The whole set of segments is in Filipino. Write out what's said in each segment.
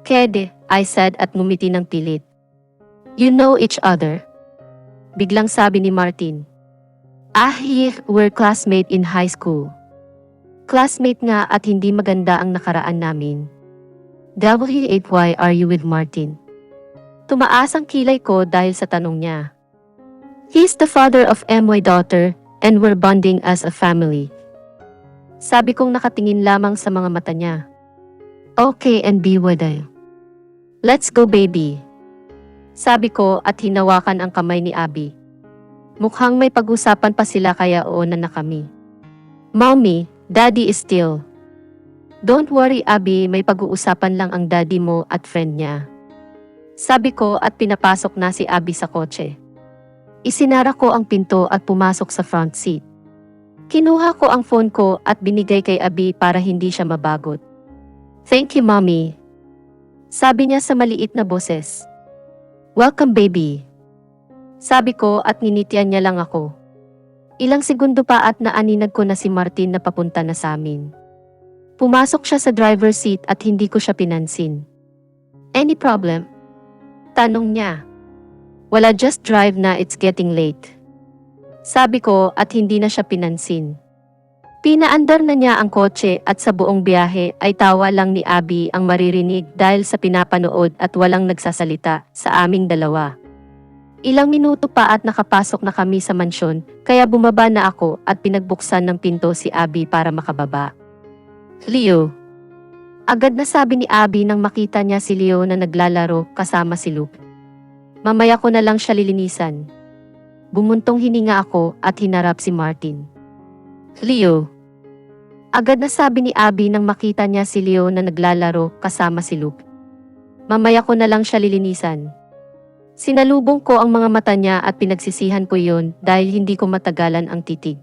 Kede, I said at ngumiti ng pilit. You know each other? Biglang sabi ni Martin. We're classmate in high school. Classmate nga at hindi maganda ang nakaraan namin. Why are you with Martin? Tumaas ang kilay ko dahil sa tanong niya. He's the father of my daughter and we're bonding as a family. Sabi kong nakatingin lamang sa mga mata niya. Okay and be with you. Let's go baby. Sabi ko at hinawakan ang kamay ni Abby. Mukhang may pag-usapan pa sila kaya oonan na kami. Mommy, Daddy is still. Don't worry Abby, may pag-uusapan lang ang daddy mo at friend niya. Sabi ko at pinapasok na si Abby sa kotse. Isinara ko ang pinto at pumasok sa front seat. Kinuha ko ang phone ko at binigay kay Abby para hindi siya mabagot. Thank you mommy. Sabi niya sa maliit na boses. Welcome baby. Sabi ko at ninitian niya lang ako. Ilang segundo pa at naaninag ko na si Martin na papunta na sa amin. Pumasok siya sa driver's seat at hindi ko siya pinansin. Any problem? Tanong niya. Wala, just drive na, it's getting late. Sabi ko at hindi na siya pinansin. Pinaandar na niya ang kotse at sa buong biyahe ay tawa lang ni Abby ang maririnig dahil sa pinapanood at walang nagsasalita sa aming dalawa. Ilang minuto pa at nakapasok na kami sa mansyon kaya bumaba na ako at pinagbuksan ng pinto si Abby para makababa. Leo. Agad na sabi ni Abby nang makita niya si Leo na naglalaro kasama si Luke. Mamaya ko na lang siya lilinisan. Bumuntong hininga ako at hinarap si Martin. Leo. Agad na sabi ni Abby nang makita niya si Leo na naglalaro kasama si Luke. Mamaya ko na lang siya lilinisan. Sinalubong ko ang mga mata niya at pinagsisihan ko yon dahil hindi ko matagalan ang titig.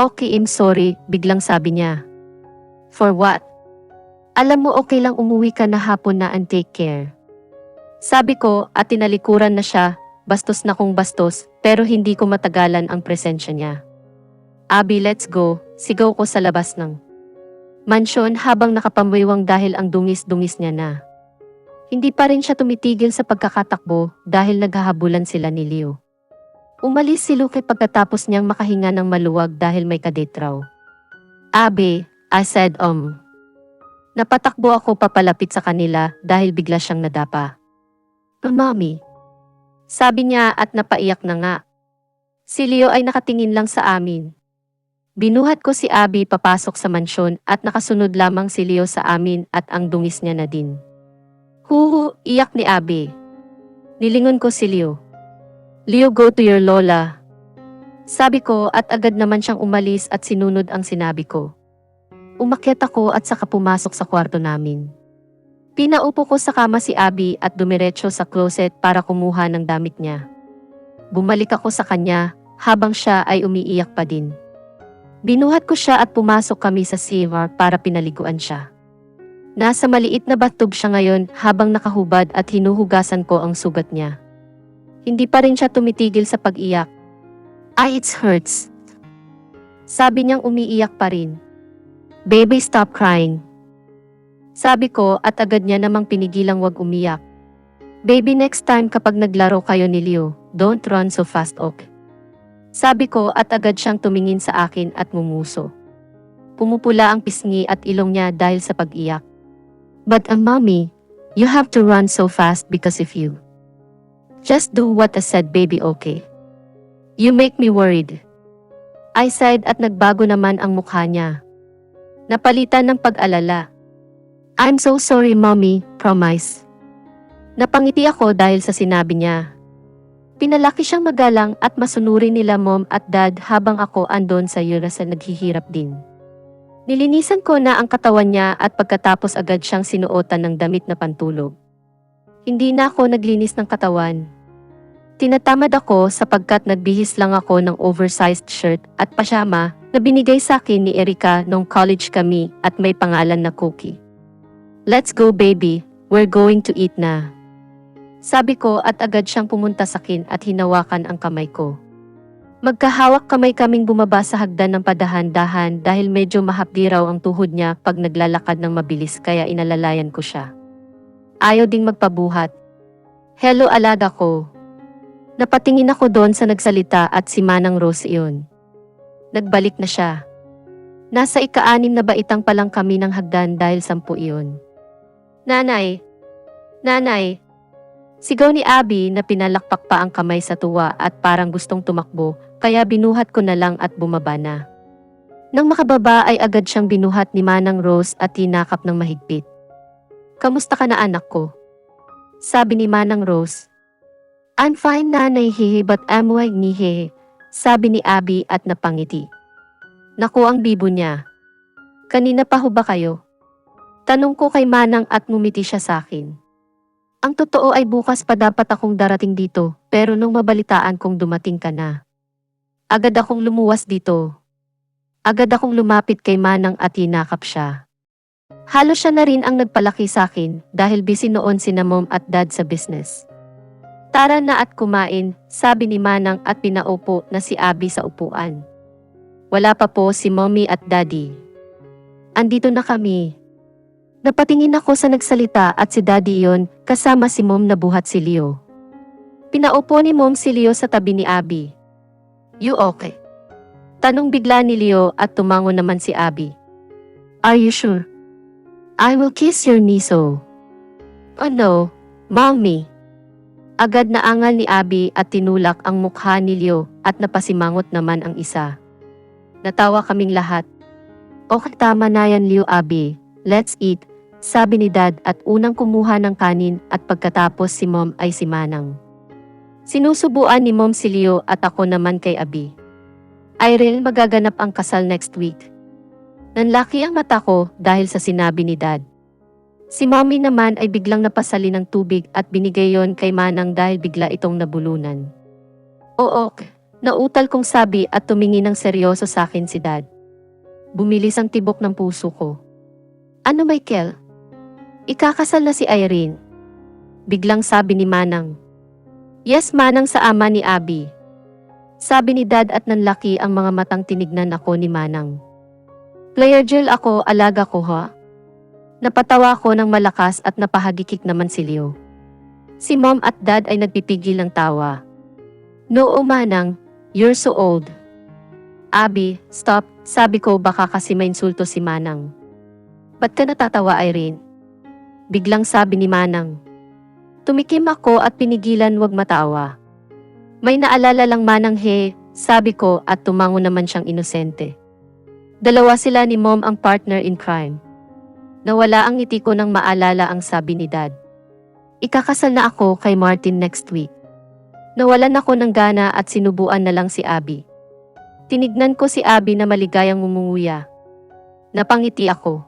Okay, I'm sorry, biglang sabi niya. For what? Alam mo okay lang umuwi ka na hapon na and take care. Sabi ko at tinalikuran na siya, bastos na kong bastos, pero hindi ko matagalan ang presensya niya. Abby, let's go, sigaw ko sa labas ng mansyon habang nakapamuiwang dahil ang dungis-dungis niya na. Hindi pa rin siya tumitigil sa pagkakatakbo dahil naghahabulan sila ni Leo. Umalis si Luke pagkatapos niyang makahinga ng maluwag dahil may kadate raw. Abby, I said Napatakbo ako papalapit sa kanila dahil bigla siyang nadapa. Mommy. Sabi niya at napaiyak na nga. Si Leo ay nakatingin lang sa amin. Binuhat ko si Abby papasok sa mansyon at nakasunod lamang si Leo sa amin at ang dungis niya na din. Huhu, iyak ni Abby. Nilingon ko si Leo. Leo, go to your lola. Sabi ko at agad naman siyang umalis at sinunod ang sinabi ko. Umakyat ako at saka pumasok sa kwarto namin. Pinaupo ko sa kama si Abby at dumiretso sa closet para kumuha ng damit niya. Bumalik ako sa kanya habang siya ay umiiyak pa din. Binuhat ko siya at pumasok kami sa CR para pinaliguan siya. Nasa maliit na bathtub siya ngayon habang nakahubad at hinuhugasan ko ang sugat niya. Hindi pa rin siya tumitigil sa pag-iyak. It hurts. Sabi niyang umiiyak pa rin. Baby, stop crying. Sabi ko at agad niya namang pinigilang wag umiyak. Baby, next time kapag naglaro kayo ni Leo, don't run so fast, okay? Sabi ko at agad siyang tumingin sa akin at ngumuso. Pumupula ang pisngi at ilong niya dahil sa pag-iyak. But mommy, you have to run so fast because of you. Just do what I said, baby, okay? You make me worried. I sighed at nagbago naman ang mukha niya. Napalitan ng pag-alala. I'm so sorry, mommy, promise. Napangiti ako dahil sa sinabi niya. Pinalaki siyang magalang at masunurin nila mom at dad habang ako andon sa Eurasa naghihirap din. Nilinisan ko na ang katawan niya at pagkatapos agad siyang sinuotan ng damit na pantulog. Hindi na ako naglinis ng katawan. Tinatamad ako sapagkat nagbihis lang ako ng oversized shirt at pajama na binigay sa akin ni Erica nung college kami at may pangalan na Cookie. Let's go baby, we're going to eat na. Sabi ko at agad siyang pumunta sa akin at hinawakan ang kamay ko. Magkahawak kamay kaming bumaba sa hagdan ng padahan-dahan dahil medyo mahapdi raw ang tuhod niya pag naglalakad ng mabilis kaya inalalayan ko siya. Ayaw ding magpabuhat. Hello alaga ko. Napatingin ako doon sa nagsalita at si Manang Rose iyon. Nagbalik na siya. Nasa ika-6 na baitang pa lang kami ng hagdan dahil 10 iyon. Nanay! Nanay! Sigaw ni Abby na pinalakpak pa ang kamay sa tuwa at parang gustong tumakbo, kaya binuhat ko na lang at bumaba na. Nang makababa ay agad siyang binuhat ni Manang Rose at tinakap ng mahigpit. Kamusta ka na anak ko? Sabi ni Manang Rose. I'm fine nanay hehe but I'm weak ni hehe, sabi ni Abby at napangiti. Naku ang bibo niya. Kanina pa ho ba kayo? Tanong ko kay Manang at ngumiti siya sa akin. Ang totoo ay bukas pa dapat akong darating dito, pero nung mabalitaan kong dumating ka na. Agad akong lumuwas dito. Agad akong lumapit kay Manang at hinakap siya. Halos siya na rin ang nagpalaki sa akin dahil busy noon sina mom at dad sa business. Tara na at kumain, sabi ni Manang at pinaupo na si Abby sa upuan. Wala pa po si mommy at daddy. Andito na kami. Napatingin ako sa nagsalita at si daddy yon kasama si mom na buhat si Leo. Pinaupo ni mom si Leo sa tabi ni Abby. You okay? Tanong bigla ni Leo at tumango naman si Abby. Are you sure? I will kiss your knee so. Oh no, mommy. Agad na angal ni Abby at tinulak ang mukha ni Leo at napasimangot naman ang isa. Natawa kaming lahat. Okay tama na yan Leo Abby, let's eat. Sabi ni Dad at unang kumuha ng kanin at pagkatapos si Mom ay si Manang. Sinusubuan ni Mom si Leo at ako naman kay Abby. Irene magaganap ang kasal next week. Nanlaki ang mata ko dahil sa sinabi ni Dad. Si Mommy naman ay biglang napasali ng tubig at binigay yon kay Manang dahil bigla itong nabulunan. Oo, nautal kong sabi at tumingin ng seryoso sa akin si Dad. Bumilis ang tibok ng puso ko. Ano Michael? Ikakasal na si Irene. Biglang sabi ni Manang. Yes Manang sa ama ni Abby. Sabi ni Dad at nanlaki ang mga matang tinignan ako ni Manang. Player girl ako, alaga ko ha? Napatawa ko ng malakas at napahagikik naman si Leo. Si Mom at Dad ay nagpipigil ng tawa. No Manang, you're so old. Abby, stop, sabi ko baka kasi mainsulto si Manang. Ba't ka natatawa Irene? Biglang sabi ni Manang. Tumikim ako at pinigilan wag matawa. May naalala lang Manang he, sabi ko at tumango naman siyang inosente. Dalawa sila ni Mom ang partner in crime. Nawala ang ngiti ko nang maalala ang sabi ni Dad. Ikakasal na ako kay Martin next week. Nawalan ako ng gana at sinubuan na lang si Abby. Tinignan ko si Abby na maligayang ngumunguya. Napangiti ako.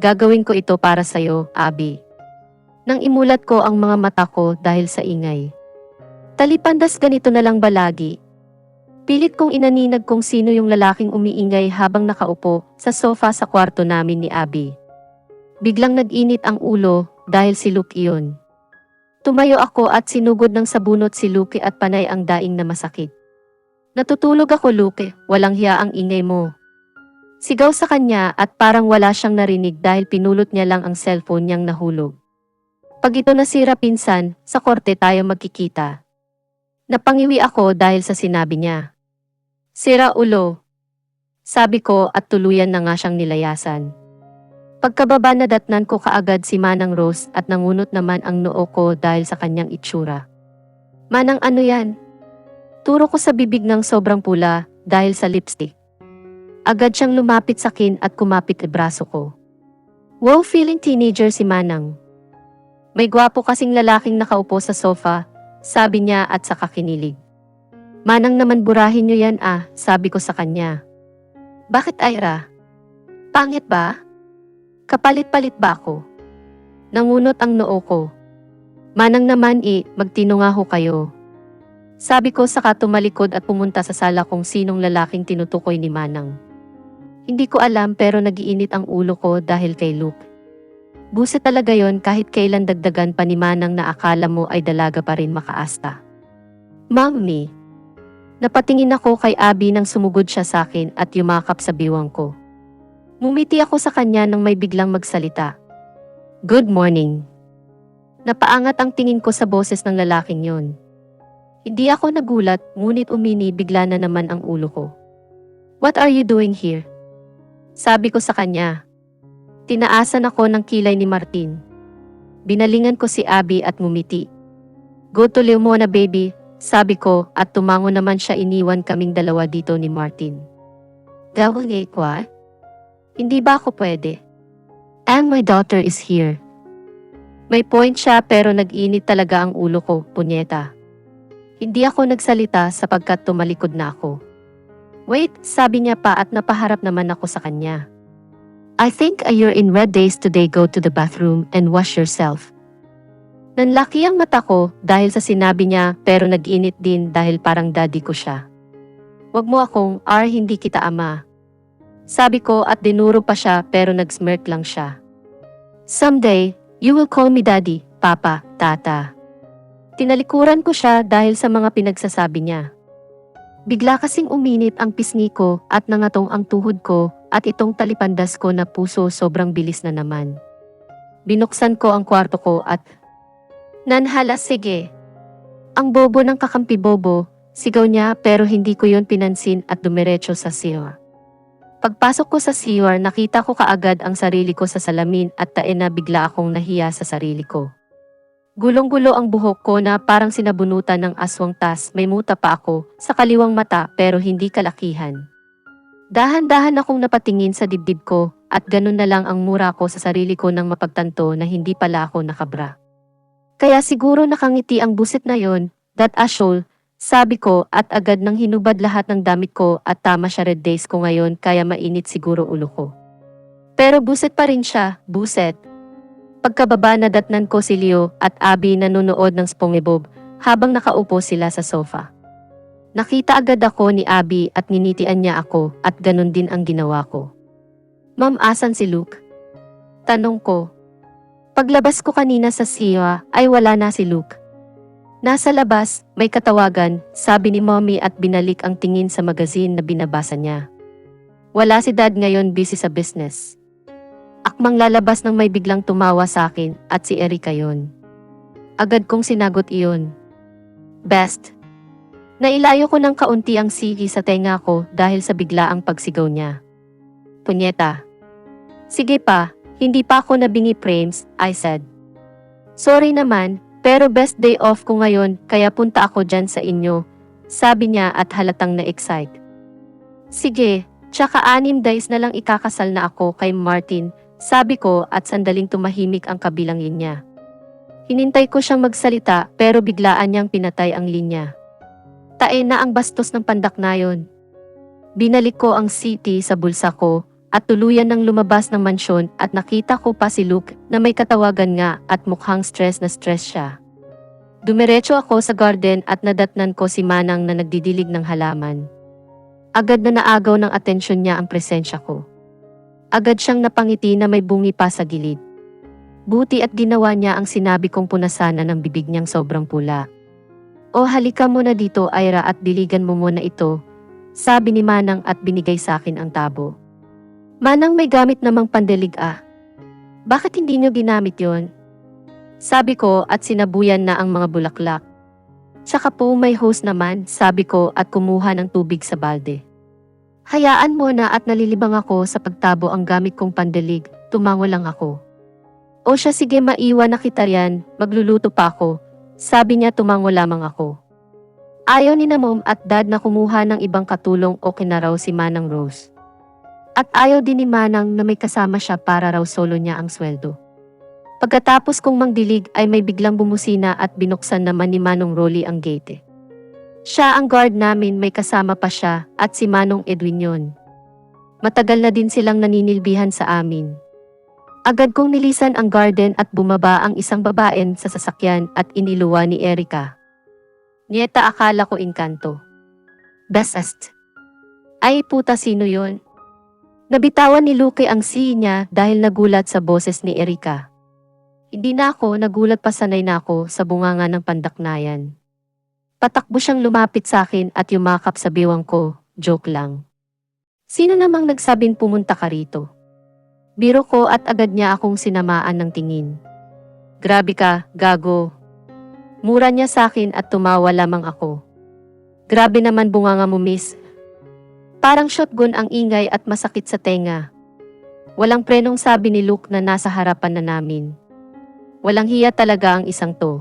Gagawin ko ito para sa'yo, Abby. Nang imulat ko ang mga mata ko dahil sa ingay. Talipandas ganito na lang ba lagi? Pilit kong inaninag kung sino yung lalaking umiingay habang nakaupo sa sofa sa kwarto namin ni Abby. Biglang nag-init ang ulo dahil si Luke iyon. Tumayo ako at sinugod ng sabunot si Luke at panay ang daing na masakit. Natutulog ako Luke, walang hiya ang ingay mo. Sigaw sa kanya at parang wala siyang narinig dahil pinulot niya lang ang cellphone niyang nahulog. Pag ito nasira pinsan, sa korte tayo magkikita. Napangiwi ako dahil sa sinabi niya. Sira ulo. Sabi ko at tuluyan na nga siyang nilayasan. Pagkababa na datnan ko kaagad si Manang Rose at nangunot naman ang noo ko dahil sa kanyang itsura. Manang ano yan? Turo ko sa bibig ng sobrang pula dahil sa lipstick. Agad siyang lumapit sa akin at kumapit ang braso ko. Wow, feeling teenager si Manang. May gwapo kasing lalaking nakaupo sa sofa, sabi niya at saka kinilig. Manang naman burahin niyo yan sabi ko sa kanya. Bakit Ira? Pangit ba? Kapalit-palit ba ako? Nangunot ang noo ko. Manang naman magtinunga ho kayo. Sabi ko saka tumalikod at pumunta sa sala kung sinong lalaking tinutukoy ni Manang. Hindi ko alam pero nagiinit ang ulo ko dahil kay Luke. Buset talaga yon kahit kailan dagdagan pa ni Manang na akala mo ay dalaga pa rin makaasta. Mommy. Napatingin ako kay Abby nang sumugod siya sa akin at yumakap sa biwang ko. Ngumiti ako sa kanya nang may biglang magsalita. Good morning. Napaangat ang tingin ko sa boses ng lalaking yon. Hindi ako nagulat, ngunit umini bigla na naman ang ulo ko. What are you doing here? Sabi ko sa kanya. Tinaasan ako ng kilay ni Martin. Binalingan ko si Abby at ngumiti. Go to live muna baby, sabi ko at tumango naman siya iniwan kaming dalawa dito ni Martin. Gawin what? Hindi ba ako pwede? And my daughter is here. May point siya pero nag-init talaga ang ulo ko, punyeta. Hindi ako nagsalita sapagkat tumalikod na ako. Wait, sabi niya pa at napaharap naman ako sa kanya. I think you're in red days today, go to the bathroom and wash yourself. Nanlaki ang mata ko dahil sa sinabi niya pero nag-init din dahil parang daddy ko siya. Wag mo akong hindi kita ama. Sabi ko at dinuro pa siya pero nag-smirk lang siya. Someday, you will call me daddy, papa, tata. Tinalikuran ko siya dahil sa mga pinagsasabi niya. Bigla kasing uminit ang pisngi ko at nangatong ang tuhod ko at itong talipandas ko na puso sobrang bilis na naman. Binuksan ko ang kwarto ko at nanhala sige. Ang bobo ng kakampi bobo, sigaw niya pero hindi ko yon pinansin at dumiretso sa CR. Pagpasok ko sa CR nakita ko kaagad ang sarili ko sa salamin at tae na bigla akong nahiya sa sarili ko. Gulong-gulo ang buhok ko na parang sinabunutan ng aswang tas may muta pa ako sa kaliwang mata pero hindi kalakihan. Dahan-dahan akong napatingin sa dibdib ko at ganun na lang ang mura ko sa sarili ko nang mapagtanto na hindi pala ako nakabra. Kaya siguro nakangiti ang busit na yon, that asshole, sabi ko at agad nang hinubad lahat ng damit ko at tama siya red days ko ngayon kaya mainit siguro ulo ko. Pero buset pa rin siya, buset. Pagkababa nadatnan ko si Leo at Abby na nanonood ng SpongeBob habang nakaupo sila sa sofa. Nakita agad ako ni Abby at ninitian niya ako at ganun din ang ginawa ko. Ma'am, asan si Luke? Tanong ko. Paglabas ko kanina sa siya ay wala na si Luke. Nasa labas, may katawagan, sabi ni Mommy at binalik ang tingin sa magazine na binabasa niya. Wala si Dad ngayon, busy sa business. Akmang lalabas nang may biglang tumawa sa akin at si Erika yon. Agad kong sinagot iyon. Best. Nailayo ko ng kaunti ang sigi sa tenga ko dahil sa biglaang pagsigaw niya. Punyeta. Sige pa, hindi pa ako nabingi frames, I said. Sorry naman, pero best day off ko ngayon kaya punta ako dyan sa inyo, sabi niya at halatang na-excite. Sige, tsaka 6 days na lang ikakasal na ako kay Martin, sabi ko at sandaling tumahimik ang kabilang linya. Hinintay ko siyang magsalita pero biglaan niyang pinatay ang linya. Tae na ang bastos ng pandak na yon. Binalik ko ang CD sa bulsa ko at tuluyan nang lumabas ng mansyon at nakita ko pa si Luke na may katawagan nga at mukhang stress na stress siya. Dumiretso ako sa garden at nadatnan ko si Manang na nagdidilig ng halaman. Agad na naagaw ng atensyon niya ang presensya ko. Agad siyang napangiti na may bungi pa sa gilid. Buti at ginawa niya ang sinabi kong punasanan ng bibig niyang sobrang pula. O halika muna dito Ira at diligan mo muna ito, sabi ni Manang at binigay sa akin ang tabo. Manang may gamit namang pandilig ah. Bakit hindi niyo ginamit yon? Sabi ko at sinabuyan na ang mga bulaklak. Tsaka po may hose naman, sabi ko at kumuha ng tubig sa balde. Hayaan mo na at nalilibang ako sa pagtabo ang gamit kong pandilig, tumango lang ako. O siya sige maiwan na kita yan, magluluto pa ako, sabi niya tumango lamang ako. Ayaw ni na Mom at Dad na kumuha ng ibang katulong o kinaraw si Manang Rose. At ayaw din ni Manang na may kasama siya para raw solo niya ang sweldo. Pagkatapos kong mangdilig ay may biglang bumusina at binuksan naman ni Manong Rolly ang gate. Siya ang guard namin, may kasama pa siya at si Manong Edwin yon. Matagal na din silang naninilbihan sa amin. Agad kong nilisan ang garden at bumaba ang isang babaen sa sasakyan at iniluwa ni Erika. Nieta akala ko inkanto. Bestest. Ay puta sino yon? Nabitawan ni Luke ang si niya dahil nagulat sa boses ni Erika. Hindi na ako nagulat pa sanay na ako sa bunganga ng pandaknayan. Patakbo siyang lumapit sa akin at yumakap sa biwang ko, joke lang. Sino namang nagsabing pumunta ka rito? Biro ko at agad niya akong sinamaan ng tingin. Grabe ka, gago. Mura niya sa akin at tumawa lamang ako. Grabe naman bunganga mo, miss. Parang shotgun ang ingay at masakit sa tenga. Walang prenong sabi ni Luke na nasa harapan na namin. Walang hiya talaga ang isang to.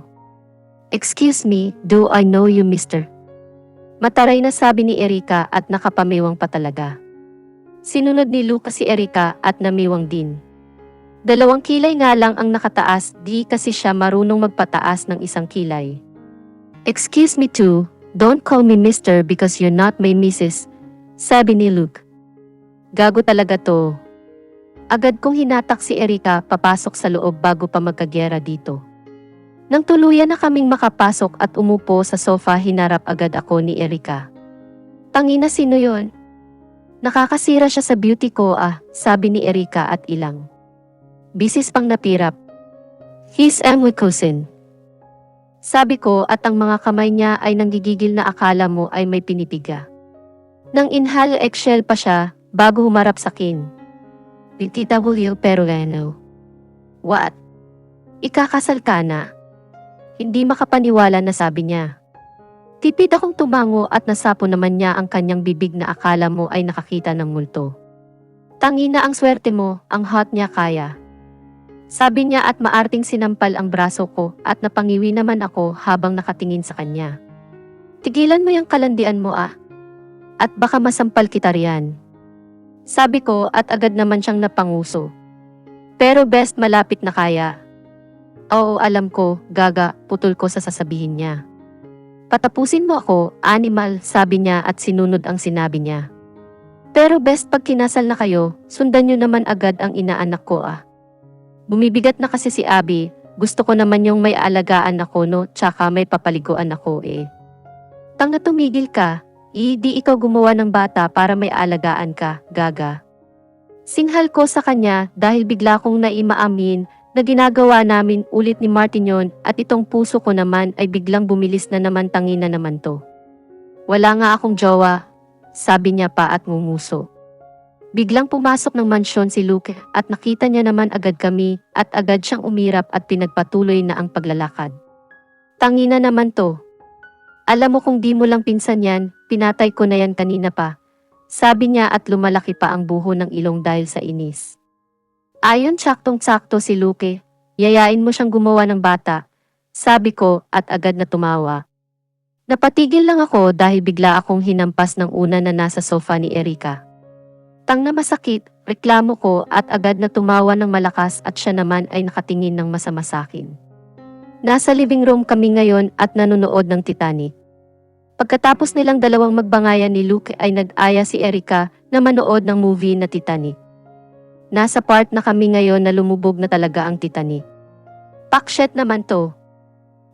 Excuse me, do I know you, mister? Mataray na sabi ni Erika at nakapamiwang pa talaga. Sinunod ni Luke si Erika at namiwang din. 2 kilay nga lang ang nakataas, di kasi siya marunong magpataas ng 1 kilay. Excuse me too, don't call me mister because you're not my missus, sabi ni Luke. Gago talaga to. Agad kong hinatak si Erika papasok sa loob bago pa magkagyera dito. Nang tuluyan na kaming makapasok at umupo sa sofa, hinarap agad ako ni Erika. Tangina, sino yon? Nakakasira siya sa beauty ko sabi ni Erika at ilang bisis pang napirap. He's my cousin. Sabi ko at ang mga kamay niya ay nanggigigil na akala mo ay may pinipiga. Nang inhale eggshell pa siya bago humarap sa akin. DTW pero ano? What? Ikakasal ka na? Hindi makapaniwala na sabi niya. Tipid akong tumango at nasapo naman niya ang kanyang bibig na akala mo ay nakakita ng multo. Tangina, ang swerte mo, ang hot niya kaya. Sabi niya at maarting sinampal ang braso ko at napangiwi naman ako habang nakatingin sa kanya. Tigilan mo yung kalandian mo at baka masampal kita riyan. Sabi ko at agad naman siyang napanguso. Pero best malapit na kaya. Oo, alam ko, gaga, putol ko sa sasabihin niya. Patapusin mo ako, animal, sabi niya at sinunod ang sinabi niya. Pero best pag kinasal na kayo, sundan niyo naman agad ang inaanak ko Bumibigat na kasi si Abby, gusto ko naman yung may alagaan ako no, tsaka may papaliguan ako Tang na tumigil ka, di ikaw gumawa ng bata para may alagaan ka, gaga. Singhal ko sa kanya dahil bigla kong naimaamin na ginagawa namin ulit ni Martin yon at itong puso ko naman ay biglang bumilis na naman, tangina naman to. Wala nga akong jowa, sabi niya pa at ngumuso. Biglang pumasok ng mansyon si Luke at nakita niya naman agad kami at agad siyang umirap at pinagpatuloy na ang paglalakad. Tangina naman to. Alam mo kung di mo lang pinsan yan, pinatay ko na yan kanina pa. Sabi niya at lumalaki pa ang buho ng ilong dahil sa inis. Ayon saktong-sakto si Luke, yayain mo siyang gumawa ng bata. Sabi ko at agad na tumawa. Napatigil lang ako dahil bigla akong hinampas ng una na nasa sofa ni Erika. Tang na masakit, reklamo ko at agad na tumawa ng malakas at siya naman ay nakatingin ng masama sa akin. Nasa living room kami ngayon at nanonood ng Titanic. Pagkatapos nilang dalawang magbangayan ni Luke ay nag-aya si Erika na manood ng movie na Titanic. Nasa part na kami ngayon na lumubog na talaga ang Titanic. Pakshit naman to.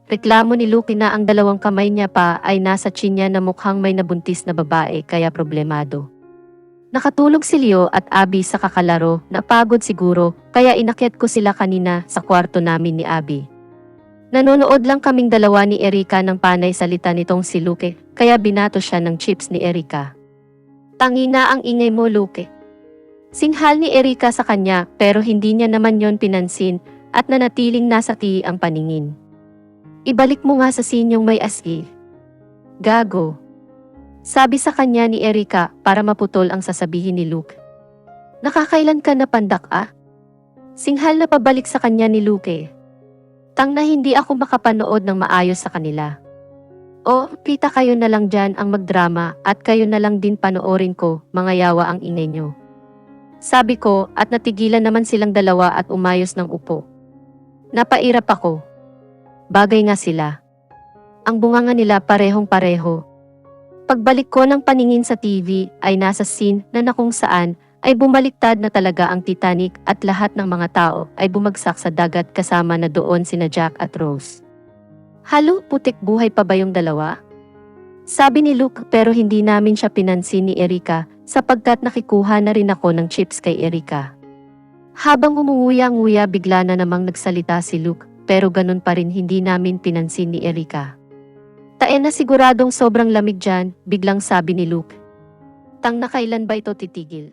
Reklamo ni Luke na ang 2 kamay niya pa ay nasa chin niya na mukhang may nabuntis na babae kaya problemado. Nakatulog si Leo at Abby sa kakalaro, napagod siguro, kaya inakyat ko sila kanina sa kwarto namin ni Abby. Nanonood lang kaming 2 ni Erika ng panay salita nitong si Luke, kaya binato siya ng chips ni Erika. Tangina ang ingay mo, Luke. Singhal ni Erika sa kanya pero hindi niya naman yon pinansin at nanatiling nasa tiyi ang paningin. Ibalik mo nga sa sinyong may aski. Gago. Sabi sa kanya ni Erika para maputol ang sasabihin ni Luke. Nakakailan ka na pandak Singhal na pabalik sa kanya ni Luke. Tang na hindi ako makapanood ng maayos sa kanila. Kita kayo na lang dyan ang magdrama at kayo na lang din panoorin ko, mga yawa ang ingay nyo. Sabi ko at natigilan naman silang 2 at umayos ng upo. Napairap ako. Bagay nga sila. Ang bunganga nila parehong-pareho. Pagbalik ko ng paningin sa TV ay nasa scene na kung saan ay bumaliktad na talaga ang Titanic at lahat ng mga tao ay bumagsak sa dagat kasama na doon sina Jack at Rose. Halo, putik, buhay pa ba yung 2? Sabi ni Luke pero hindi namin siya pinansin ni Erika sapagkat nakikuha na rin ako ng chips kay Erika. Habang umunguya-nguya bigla na namang nagsalita si Luke pero ganun pa rin hindi namin pinansin ni Erika. Tae na siguradong sobrang lamig dyan, biglang sabi ni Luke. Tang na kailan ba ito titigil?